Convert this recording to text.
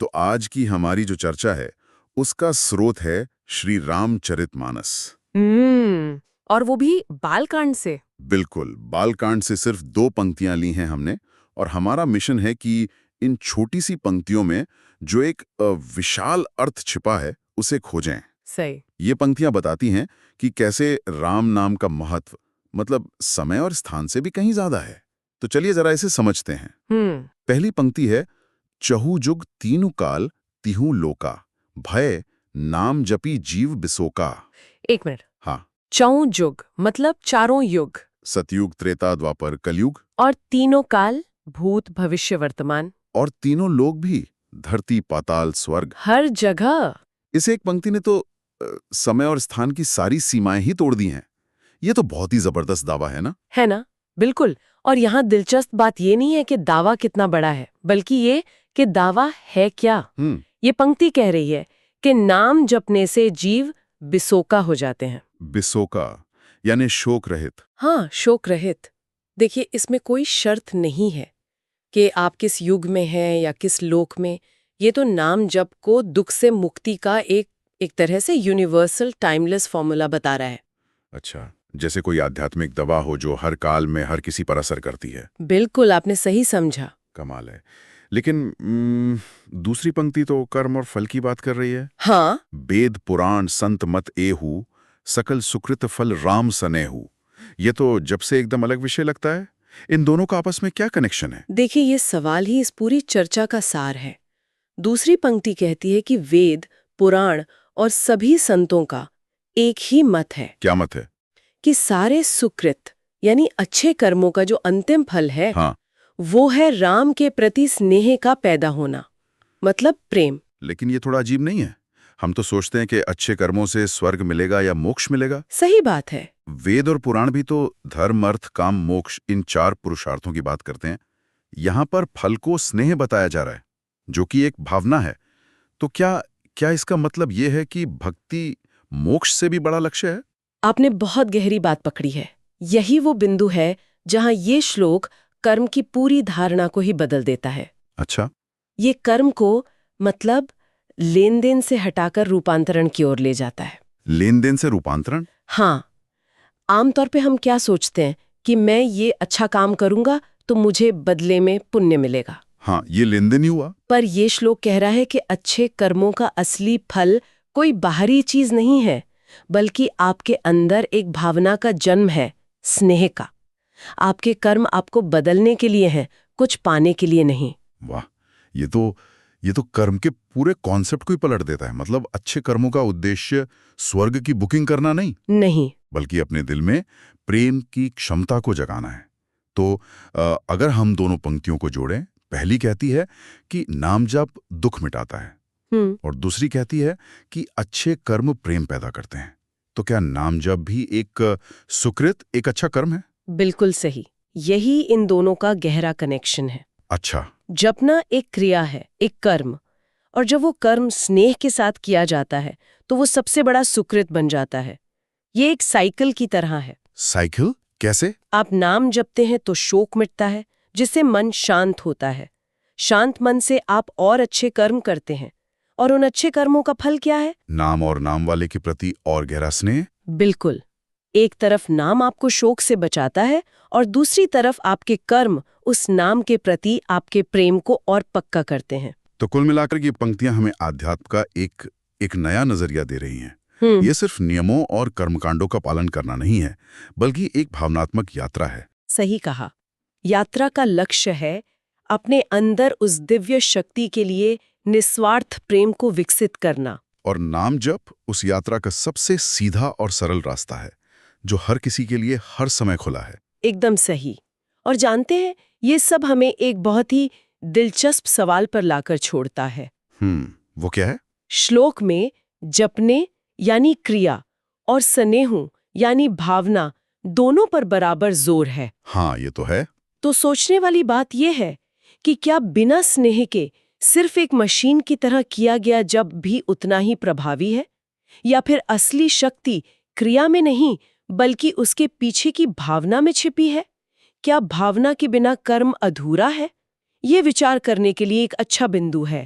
तो आज की हमारी जो चर्चा है उसका स्रोत है श्री रामचरितमानस। और वो भी बालकांड से। बिल्कुल, बालकांड से सिर्फ 2 पंक्तियां ली हैं हमने और हमारा मिशन है कि इन छोटी सी पंक्तियों में जो एक विशाल अर्थ छिपा है उसे खोजें। सही। ये पंक्तियां बताती हैं कि कैसे राम नाम का महत्व मतलब समय और स्थान से भी कहीं ज्यादा है। तो चलिए जरा इसे समझते हैं। पहली पंक्ति है, चहु जुग तीनु काल तिहु लोका, भय नाम जपी जीव बिसोका। एक मिनट। हाँ, चौं जुग मतलब चारों युग, सतयुग, त्रेता, द्वापर, कलयुग। और तीनों काल, भूत भविष्य वर्तमान। और तीनों लोग भी, धरती, पाताल, स्वर्ग। हर जगह। इस एक पंक्ति ने तो समय और स्थान की सारी सीमाएं ही तोड़ दी हैं। ये तो बहुत ही जबरदस्त दावा है ना? है ना? बिल्कुल। और यहाँ दिलचस्प बात ये नहीं है कि दावा कितना बड़ा है, बल्कि ये कि दावा है क्या। ये पंक्ति कह रही है कि नाम जपने से जीव बिसोका हो जाते हैं। बिसोका यानी शोक रहित। हाँ, शोक रहित। देखिए, इसमें कोई शर्त नहीं है कि आप किस युग में हैं या किस लोक में। ये तो नाम जप को दुख से मुक्ति का एक तरह से यूनिवर्सल टाइमलेस फॉर्मूला बता रहा है। अच्छा, जैसे कोई आध्यात्मिक दवा हो जो हर काल में हर किसी पर असर करती है। बिल्कुल, आपने सही समझा। कमाल है। लेकिन दूसरी पंक्ति तो कर्म और फल की बात कर रही है। हाँ, वेद पुराण संत मत एहू, सकल सुकृत फल राम सनेहू। ये तो जब से एकदम अलग विषय लगता है। इन दोनों का आपस में क्या कनेक्शन है? देखिए, ये सवाल ही इस पूरी चर्चा का सार है। दूसरी पंक्ति कहती है कि वेद, पुराण और सभी संतों का एक ही मत है। क्या मत है? कि सारे सुकृत यानी अच्छे कर्मों का जो अंतिम फल है, हाँ, वो है राम के प्रति स्नेह का पैदा होना, मतलब प्रेम। लेकिन ये थोड़ा अजीब नहीं है? हम तो सोचते हैं कि अच्छे कर्मों से स्वर्ग मिलेगा या मोक्ष मिलेगा। सही बात है। वेद और पुराण भी तो धर्म, अर्थ, काम, मोक्ष इन 4 पुरुषार्थों की बात करते हैं। यहाँ पर फल को स्नेह बताया जा रहा है, जो कि एक भावना है। तो क्या इसका मतलब ये है कि भक्ति मोक्ष से भी बड़ा लक्ष्य है? आपने बहुत गहरी बात पकड़ी है। यही वो बिंदु है जहां ये श्लोक कर्म की पूरी धारणा को ही बदल देता है। अच्छा, ये कर्म को मतलब लेन देन से हटाकर रूपांतरण की ओर ले जाता है। लेन देन से रूपांतरण? हाँ, आमतौर पे हम क्या सोचते हैं कि मैं ये अच्छा काम करूंगा तो मुझे बदले में पुण्य मिलेगा। हाँ, ये लेन देन ही हुआ। पर ये श्लोक कह रहा है कि अच्छे कर्मों का असली फल कोई बाहरी चीज नहीं है, बल्कि आपके अंदर एक भावना का जन्म है, स्नेह का। आपके कर्म आपको बदलने के लिए हैं, कुछ पाने के लिए नहीं। वाह, ये तो कर्म के पूरे कॉन्सेप्ट को ही पलट देता है। मतलब अच्छे कर्मों का उद्देश्य स्वर्ग की बुकिंग करना नहीं, बल्कि अपने दिल में प्रेम की क्षमता को जगाना है। तो अगर हम दोनों पंक्तियों को जोड़ें, पहली कहती है कि नाम जप दुख मिटाता है और दूसरी कहती है कि अच्छे कर्म प्रेम पैदा करते हैं। तो क्या नाम जप भी एक सुकृत, एक अच्छा कर्म है? बिल्कुल सही। यही इन दोनों का गहरा कनेक्शन है। अच्छा, जपना एक क्रिया है, एक कर्म, और जब वो कर्म स्नेह के साथ किया जाता है तो वो सबसे बड़ा सुकृत बन जाता है। ये एक साइकिल की तरह है। साइकिल कैसे? आप नाम जपते हैं तो शोक मिटता है, जिससे मन शांत होता है। शांत मन से आप और अच्छे कर्म करते हैं, और उन अच्छे कर्मों का फल क्या है? नाम और नाम वाले के प्रति और गहरा स्नेह। बिल्कुल। एक तरफ नाम आपको शोक से बचाता है और दूसरी तरफ आपके कर्म उस नाम के प्रति आपके प्रेम को और पक्का करते हैं। तो कुल मिलाकर ये पंक्तियां हमें आध्यात्म का एक नया नजरिया दे रही हैं। ये सिर्फ नियमों और कर्मकांडों का पालन करना नहीं है, बल्कि एक भावनात्मक यात्रा है। सही कहा। यात्रा का लक्ष्य है अपने अंदर उस दिव्य शक्ति के लिए निस्वार्थ प्रेम को विकसित करना। और नाम जप उस यात्रा का सबसे सीधा और सरल रास्ता है, जो हर किसी के लिए हर समय खुला है। एकदम सही। और जानते हैं, ये सब हमें एक बहुत ही दिलचस्प सवाल पर लाकर छोड़ता है। वो क्या है? श्लोक में जपने यानी क्रिया और स्नेहु यानी भावना दोनों पर बराबर जोर है। हाँ, ये तो है। तो सोचने वाली बात यह है कि क्या बिना स्नेह के सिर्फ एक मशीन की तरह किया गया जप भी उतना ही प्रभावी है, या फिर असली शक्ति क्रिया में नहीं बल्कि उसके पीछे की भावना में छिपी है? क्या भावना के बिना कर्म अधूरा है? ये विचार करने के लिए एक अच्छा बिंदु है।